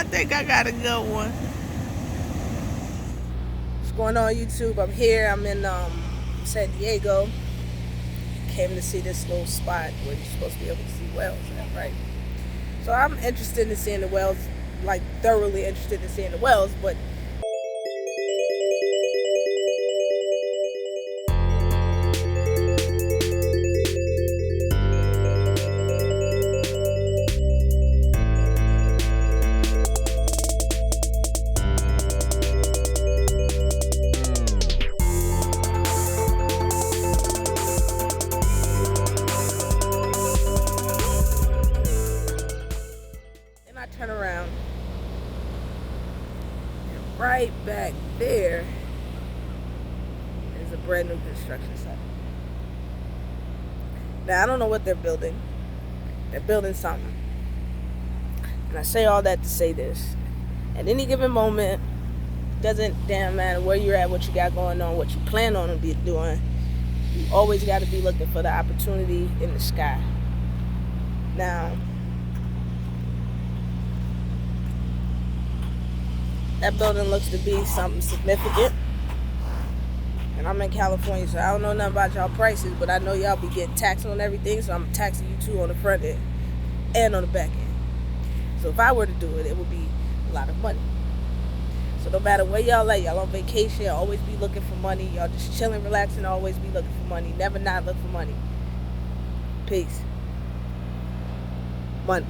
I think I got a good one. What's going on, YouTube? I'm here. I'm in San Diego. Came to see this little spot where you're supposed to be able to see whales at, right? So I'm interested in seeing the whales, like thoroughly interested in seeing the whales, but I turn around, and right back there is a brand new construction site. Now, I don't know what they're building. They're building something. And I say all that to say this. At any given moment, doesn't damn matter where you're at, what you got going on, what you plan on doing, you always got to be looking for the opportunity in the sky. Now, that building looks to be something significant. And I'm in California, so I don't know nothing about y'all prices, but I know y'all be getting taxed on everything, so I'm taxing you too on the front end and on the back end. So if I were to do it, it would be a lot of money. So no matter where y'all at, y'all on vacation, always be looking for money. Y'all just chilling, relaxing, always be looking for money. Never not look for money. Peace. Money.